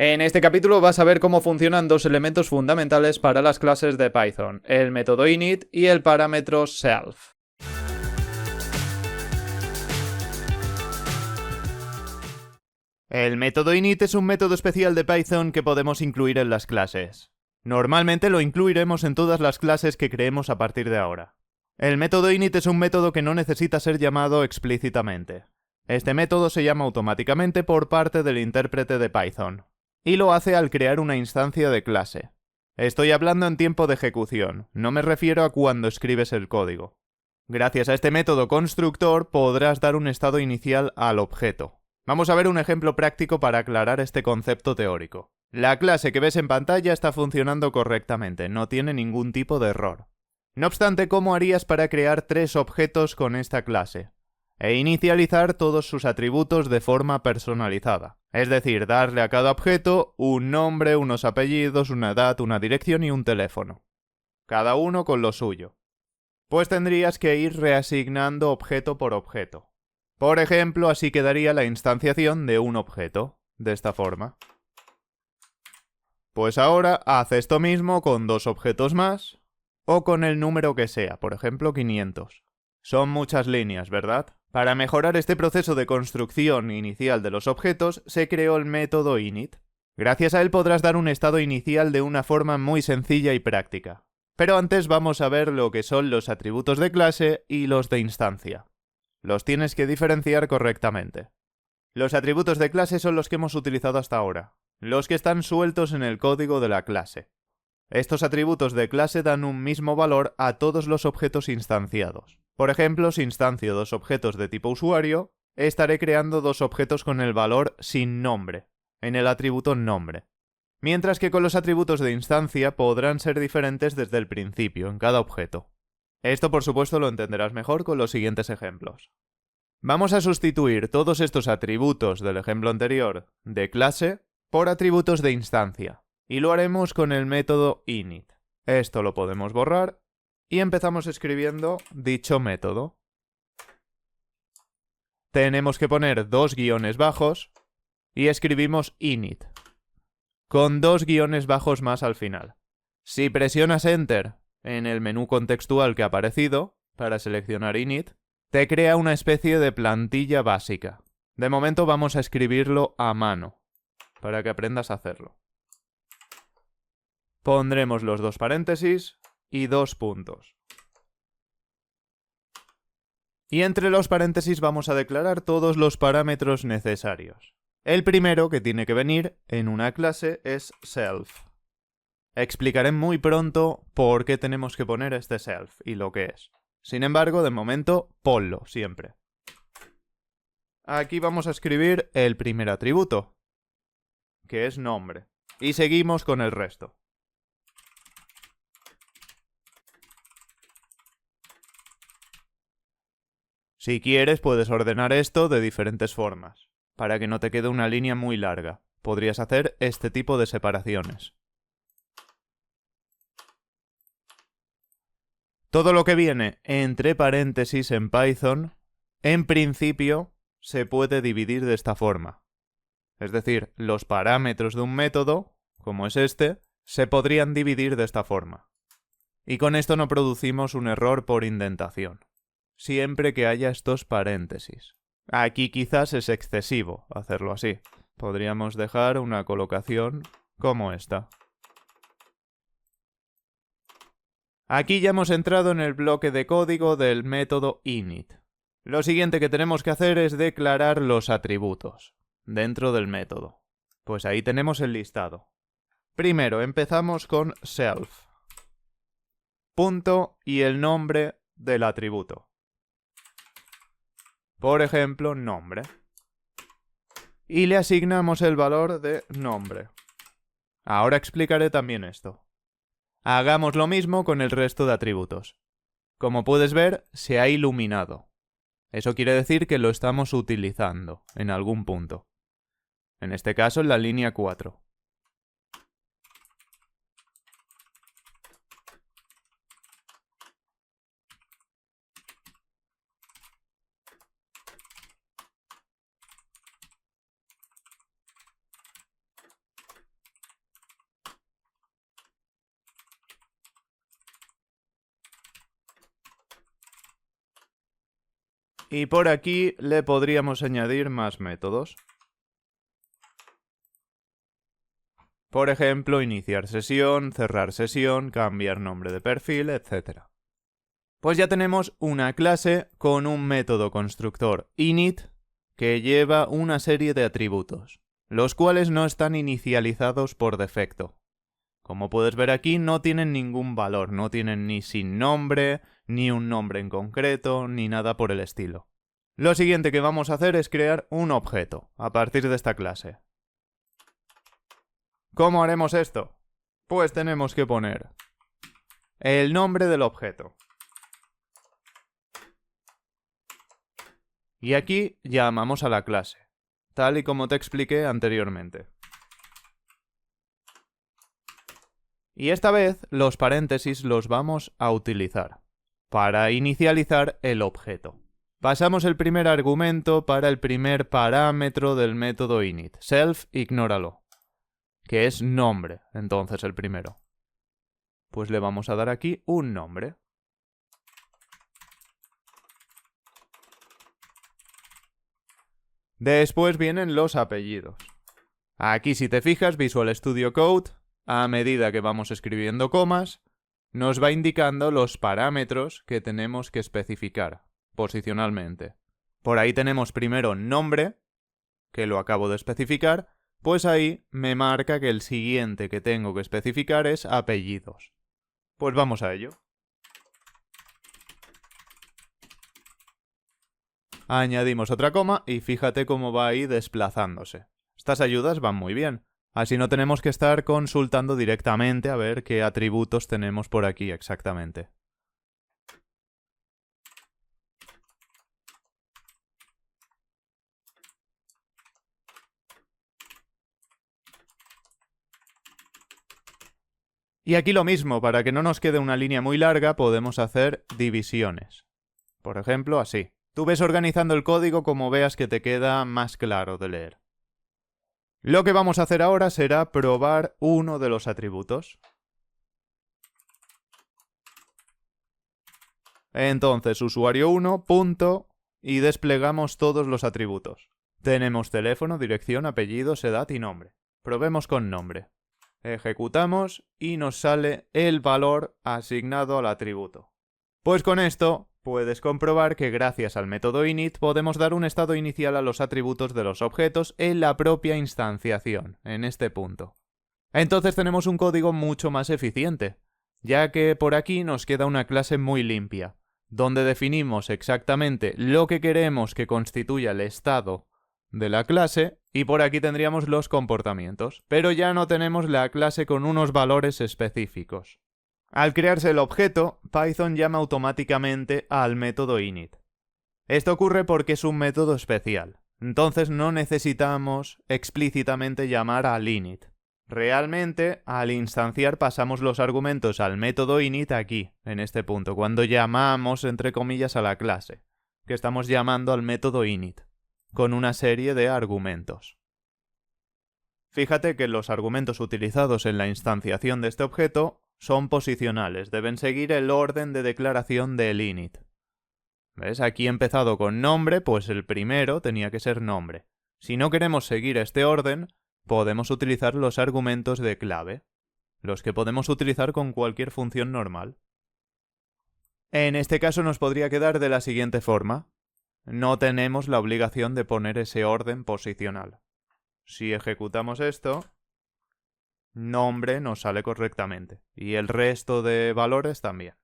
En este capítulo vas a ver cómo funcionan dos elementos fundamentales para las clases de Python, el método init y el parámetro self. El método init es un método especial de Python que podemos incluir en las clases. Normalmente lo incluiremos en todas las clases que creemos a partir de ahora. El método init es un método que no necesita ser llamado explícitamente. Este método se llama automáticamente por parte del intérprete de Python, y lo hace al crear una instancia de clase. Estoy hablando en tiempo de ejecución, no me refiero a cuando escribes el código. Gracias a este método constructor podrás dar un estado inicial al objeto. Vamos a ver un ejemplo práctico para aclarar este concepto teórico. La clase que ves en pantalla está funcionando correctamente, no tiene ningún tipo de error. No obstante, ¿cómo harías para crear 3 objetos con esta clase? E inicializar todos sus atributos de forma personalizada. Es decir, darle a cada objeto un nombre, unos apellidos, una edad, una dirección y un teléfono. Cada uno con lo suyo. Pues tendrías que ir reasignando objeto por objeto. Por ejemplo, así quedaría la instanciación de un objeto, de esta forma. Pues ahora haz esto mismo con 2 objetos más, o con el número que sea, por ejemplo 500. Son muchas líneas, ¿verdad? Para mejorar este proceso de construcción inicial de los objetos, se creó el método init. Gracias a él podrás dar un estado inicial de una forma muy sencilla y práctica. Pero antes vamos a ver lo que son los atributos de clase y los de instancia. Los tienes que diferenciar correctamente. Los atributos de clase son los que hemos utilizado hasta ahora, los que están sueltos en el código de la clase. Estos atributos de clase dan un mismo valor a todos los objetos instanciados. Por ejemplo, si instancio 2 objetos de tipo usuario, estaré creando 2 objetos con el valor sin nombre, en el atributo nombre. Mientras que con los atributos de instancia podrán ser diferentes desde el principio, en cada objeto. Esto por supuesto lo entenderás mejor con los siguientes ejemplos. Vamos a sustituir todos estos atributos del ejemplo anterior de clase por atributos de instancia, y lo haremos con el método init. Esto lo podemos borrar y empezamos escribiendo dicho método. Tenemos que poner 2 guiones bajos y escribimos init, con 2 guiones bajos más al final. Si presionas Enter en el menú contextual que ha aparecido para seleccionar init, te crea una especie de plantilla básica. De momento vamos a escribirlo a mano, para que aprendas a hacerlo. Pondremos los 2 paréntesis y 2 puntos. Y entre los paréntesis vamos a declarar todos los parámetros necesarios. El primero que tiene que venir en una clase es self. Explicaré muy pronto por qué tenemos que poner este self y lo que es. Sin embargo, de momento, ponlo siempre. Aquí vamos a escribir el primer atributo, que es nombre. Y seguimos con el resto. Si quieres, puedes ordenar esto de diferentes formas, para que no te quede una línea muy larga. Podrías hacer este tipo de separaciones. Todo lo que viene entre paréntesis en Python, en principio, se puede dividir de esta forma. Es decir, los parámetros de un método, como es este, se podrían dividir de esta forma. Y con esto no producimos un error por indentación, siempre que haya estos paréntesis. Aquí quizás es excesivo hacerlo así. Podríamos dejar una colocación como esta. Aquí ya hemos entrado en el bloque de código del método init. Lo siguiente que tenemos que hacer es declarar los atributos dentro del método. Pues ahí tenemos el listado. Primero empezamos con self. Punto y el nombre del atributo. Por ejemplo, nombre. Y le asignamos el valor de nombre. Ahora explicaré también esto. Hagamos lo mismo con el resto de atributos. Como puedes ver, se ha iluminado. Eso quiere decir que lo estamos utilizando en algún punto. En este caso en la línea 4. Y por aquí le podríamos añadir más métodos. Por ejemplo, iniciar sesión, cerrar sesión, cambiar nombre de perfil, etc. Pues ya tenemos una clase con un método constructor init que lleva una serie de atributos, los cuales no están inicializados por defecto. Como puedes ver aquí, no tienen ningún valor, no tienen ni sin nombre, ni un nombre en concreto, ni nada por el estilo. Lo siguiente que vamos a hacer es crear un objeto a partir de esta clase. ¿Cómo haremos esto? Pues tenemos que poner el nombre del objeto. Y aquí llamamos a la clase, tal y como te expliqué anteriormente. Y esta vez los paréntesis los vamos a utilizar para inicializar el objeto. Pasamos el primer argumento para el primer parámetro del método init, self, ignóralo, que es nombre, entonces el primero. Pues le vamos a dar aquí un nombre. Después vienen los apellidos. Aquí, si te fijas, Visual Studio Code, a medida que vamos escribiendo comas, nos va indicando los parámetros que tenemos que especificar posicionalmente. Por ahí tenemos primero nombre, que lo acabo de especificar, pues ahí me marca que el siguiente que tengo que especificar es apellidos. Pues vamos a ello. Añadimos otra coma y fíjate cómo va ahí desplazándose. Estas ayudas van muy bien. Así no tenemos que estar consultando directamente a ver qué atributos tenemos por aquí exactamente. Y aquí lo mismo, para que no nos quede una línea muy larga, podemos hacer divisiones. Por ejemplo, así. Tú ves organizando el código como veas que te queda más claro de leer. Lo que vamos a hacer ahora será probar uno de los atributos. Entonces, usuario1, punto, y desplegamos todos los atributos. Tenemos teléfono, dirección, apellidos, edad y nombre. Probemos con nombre. Ejecutamos y nos sale el valor asignado al atributo. Pues con esto puedes comprobar que gracias al método init podemos dar un estado inicial a los atributos de los objetos en la propia instanciación, en este punto. Entonces tenemos un código mucho más eficiente, ya que por aquí nos queda una clase muy limpia, donde definimos exactamente lo que queremos que constituya el estado de la clase, y por aquí tendríamos los comportamientos, pero ya no tenemos la clase con unos valores específicos. Al crearse el objeto, Python llama automáticamente al método init. Esto ocurre porque es un método especial, entonces no necesitamos explícitamente llamar al init. Realmente, al instanciar pasamos los argumentos al método init aquí, en este punto, cuando llamamos entre comillas a la clase, que estamos llamando al método init, con una serie de argumentos. Fíjate que los argumentos utilizados en la instanciación de este objeto son posicionales, deben seguir el orden de declaración del init. ¿Ves? Aquí he empezado con nombre, pues el primero tenía que ser nombre. Si no queremos seguir este orden, podemos utilizar los argumentos de clave, los que podemos utilizar con cualquier función normal. En este caso nos podría quedar de la siguiente forma. No tenemos la obligación de poner ese orden posicional. Si ejecutamos esto, nombre nos sale correctamente, y el resto de valores también.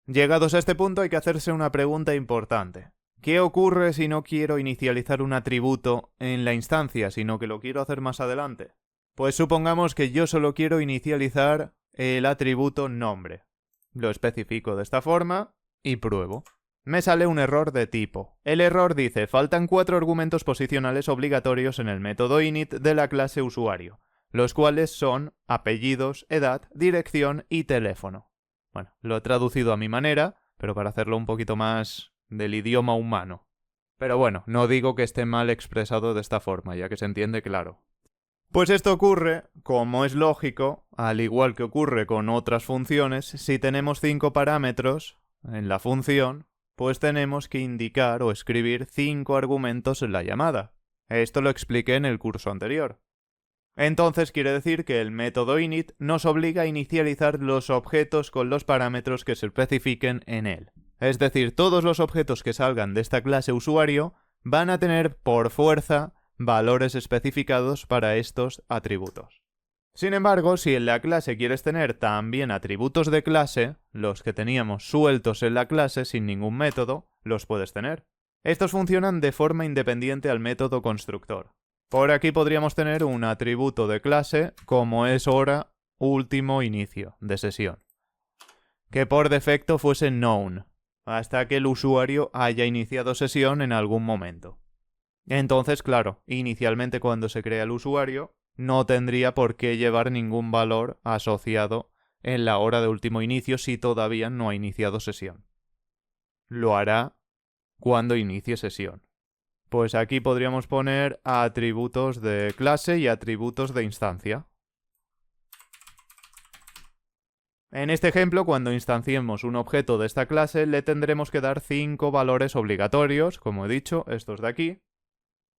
Llegados a este punto hay que hacerse una pregunta importante. ¿Qué ocurre si no quiero inicializar un atributo en la instancia, sino que lo quiero hacer más adelante? Pues supongamos que yo solo quiero inicializar el atributo nombre. Lo especifico de esta forma y pruebo. Me sale un error de tipo. El error dice: faltan 4 argumentos posicionales obligatorios en el método init de la clase usuario, los cuales son apellidos, edad, dirección y teléfono. Bueno, lo he traducido a mi manera, pero para hacerlo un poquito más del idioma humano. Pero bueno, no digo que esté mal expresado de esta forma, ya que se entiende claro. Pues esto ocurre, como es lógico, al igual que ocurre con otras funciones, si tenemos 5 parámetros en la función pues tenemos que indicar o escribir 5 argumentos en la llamada. Esto lo expliqué en el curso anterior. Entonces quiere decir que el método init nos obliga a inicializar los objetos con los parámetros que se especifiquen en él. Es decir, todos los objetos que salgan de esta clase usuario van a tener por fuerza valores especificados para estos atributos. Sin embargo, si en la clase quieres tener también atributos de clase, los que teníamos sueltos en la clase sin ningún método, los puedes tener. Estos funcionan de forma independiente al método constructor. Por aquí podríamos tener un atributo de clase como es hora último inicio de sesión, que por defecto fuese known, hasta que el usuario haya iniciado sesión en algún momento. Entonces, claro, inicialmente cuando se crea el usuario, no tendría por qué llevar ningún valor asociado en la hora de último inicio si todavía no ha iniciado sesión. Lo hará cuando inicie sesión. Pues aquí podríamos poner atributos de clase y atributos de instancia. En este ejemplo, cuando instanciemos un objeto de esta clase, le tendremos que dar 5 valores obligatorios, como he dicho, estos de aquí,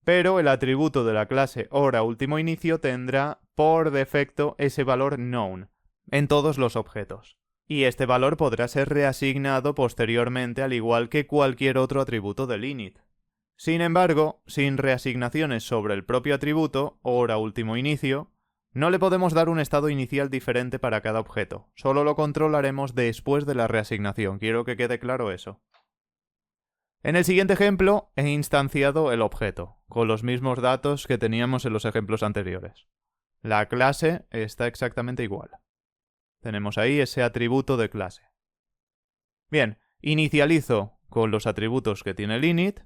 pero el atributo de la clase hora último inicio tendrá por defecto ese valor known en todos los objetos. Y este valor podrá ser reasignado posteriormente al igual que cualquier otro atributo del init. Sin embargo, sin reasignaciones sobre el propio atributo, hora último inicio, no le podemos dar un estado inicial diferente para cada objeto. Solo lo controlaremos después de la reasignación. Quiero que quede claro eso. En el siguiente ejemplo he instanciado el objeto, con los mismos datos que teníamos en los ejemplos anteriores. La clase está exactamente igual. Tenemos ahí ese atributo de clase. Bien, inicializo con los atributos que tiene el init,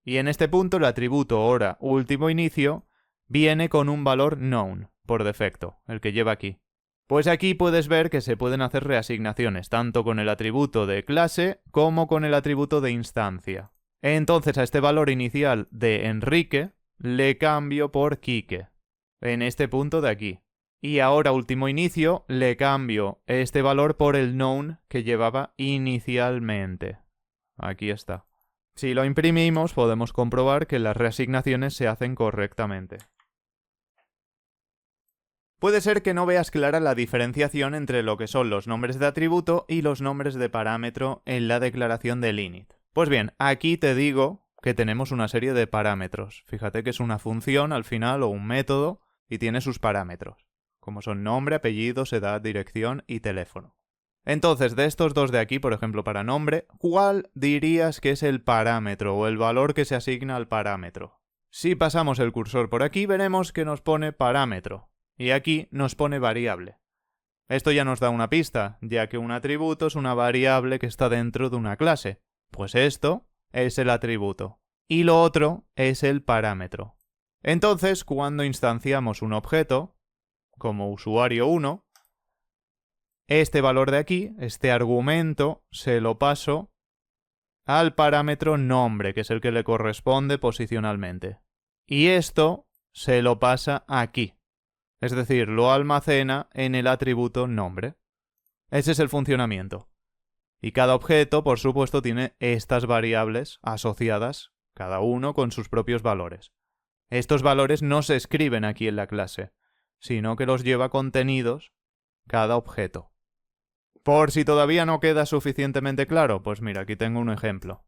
y en este punto el atributo hora último inicio viene con un valor known, por defecto, el que lleva aquí. Pues aquí puedes ver que se pueden hacer reasignaciones, tanto con el atributo de clase como con el atributo de instancia. Entonces a este valor inicial de Enrique le cambio por Quique, en este punto de aquí. Y ahora último inicio le cambio este valor por el known que llevaba inicialmente. Aquí está. Si lo imprimimos podemos comprobar que las reasignaciones se hacen correctamente. Puede ser que no veas clara la diferenciación entre lo que son los nombres de atributo y los nombres de parámetro en la declaración del init. Pues bien, aquí te digo que tenemos una serie de parámetros. Fíjate que es una función al final o un método y tiene sus parámetros, como son nombre, apellidos, edad, dirección y teléfono. Entonces, de estos dos de aquí, por ejemplo, para nombre, ¿cuál dirías que es el parámetro o el valor que se asigna al parámetro? Si pasamos el cursor por aquí, veremos que nos pone parámetro. Y aquí nos pone variable. Esto ya nos da una pista, ya que un atributo es una variable que está dentro de una clase. Pues esto es el atributo. Y lo otro es el parámetro. Entonces, cuando instanciamos un objeto, como usuario1, este valor de aquí, este argumento, se lo paso al parámetro nombre, que es el que le corresponde posicionalmente. Y esto se lo pasa aquí. Es decir, lo almacena en el atributo nombre. Ese es el funcionamiento. Y cada objeto, por supuesto, tiene estas variables asociadas, cada uno con sus propios valores. Estos valores no se escriben aquí en la clase, sino que los lleva contenidos cada objeto. Por si todavía no queda suficientemente claro, pues mira, aquí tengo un ejemplo.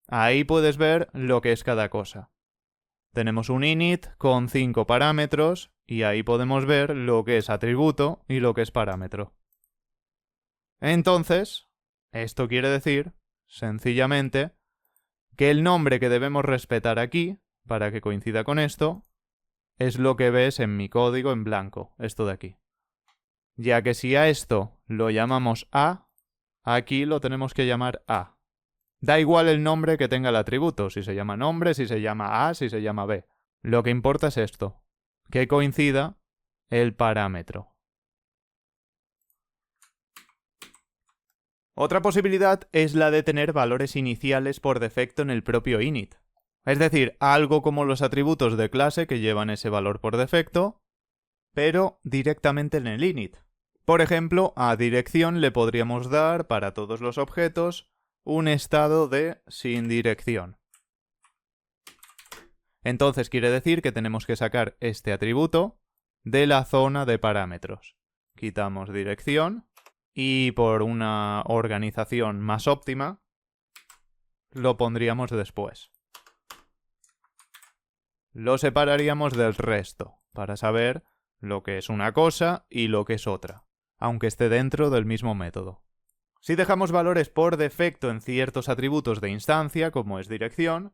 Ahí puedes ver lo que es cada cosa. Tenemos un init con 5 parámetros y ahí podemos ver lo que es atributo y lo que es parámetro. Entonces, esto quiere decir, sencillamente, que el nombre que debemos respetar aquí, para que coincida con esto, es lo que ves en mi código en blanco, esto de aquí. Ya que si a esto lo llamamos A, aquí lo tenemos que llamar A. Da igual el nombre que tenga el atributo, si se llama nombre, si se llama A, si se llama B. Lo que importa es esto, que coincida el parámetro. Otra posibilidad es la de tener valores iniciales por defecto en el propio init. Es decir, algo como los atributos de clase que llevan ese valor por defecto, pero directamente en el init. Por ejemplo, a dirección le podríamos dar para todos los objetos un estado de sin dirección. Entonces quiere decir que tenemos que sacar este atributo de la zona de parámetros. Quitamos dirección y por una organización más óptima lo pondríamos después. Lo separaríamos del resto para saber lo que es una cosa y lo que es otra, aunque esté dentro del mismo método. Si dejamos valores por defecto en ciertos atributos de instancia, como es dirección,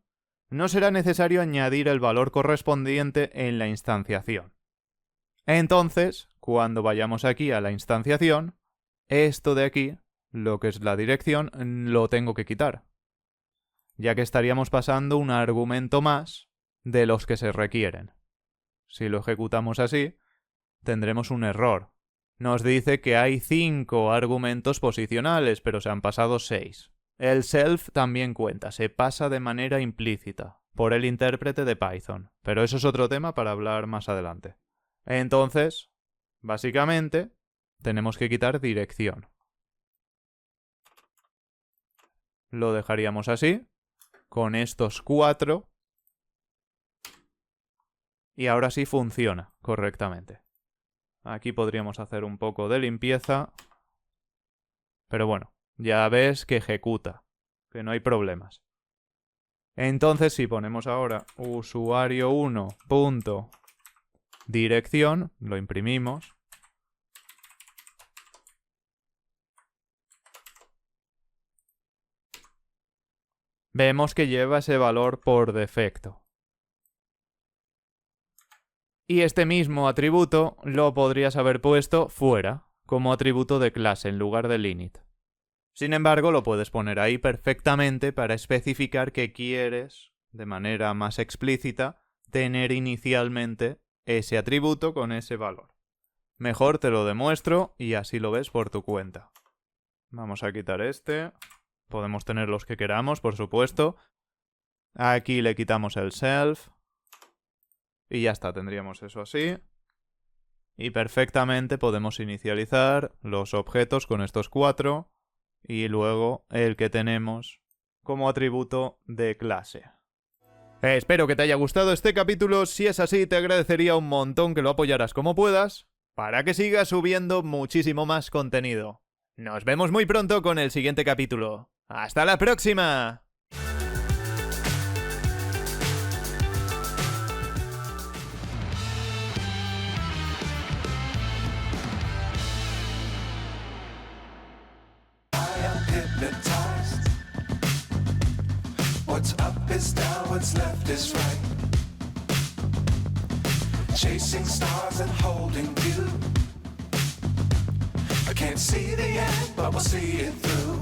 no será necesario añadir el valor correspondiente en la instanciación. Entonces, cuando vayamos aquí a la instanciación, esto de aquí, lo que es la dirección, lo tengo que quitar, ya que estaríamos pasando un argumento más de los que se requieren. Si lo ejecutamos así, tendremos un error. Nos dice que hay 5 argumentos posicionales, pero se han pasado 6. El self también cuenta, se pasa de manera implícita por el intérprete de Python, pero eso es otro tema para hablar más adelante. Entonces, básicamente, tenemos que quitar dirección. Lo dejaríamos así, con estos 4, y ahora sí funciona correctamente. Aquí podríamos hacer un poco de limpieza, pero bueno, ya ves que ejecuta, que no hay problemas. Entonces, si ponemos ahora usuario1.dirección, lo imprimimos. Vemos que lleva ese valor por defecto. Y este mismo atributo lo podrías haber puesto fuera, como atributo de clase en lugar del init. Sin embargo, lo puedes poner ahí perfectamente para especificar que quieres, de manera más explícita, tener inicialmente ese atributo con ese valor. Mejor te lo demuestro y así lo ves por tu cuenta. Vamos a quitar este. Podemos tener los que queramos, por supuesto. Aquí le quitamos el self. Y ya está, tendríamos eso así. Y perfectamente podemos inicializar los objetos con estos 4. Y luego el que tenemos como atributo de clase. Espero que te haya gustado este capítulo. Si es así, te agradecería un montón que lo apoyaras como puedas, para que siga subiendo muchísimo más contenido. Nos vemos muy pronto con el siguiente capítulo. ¡Hasta la próxima! What's up is down, what's left is right. Chasing stars and holding you. I can't see the end, but we'll see it through.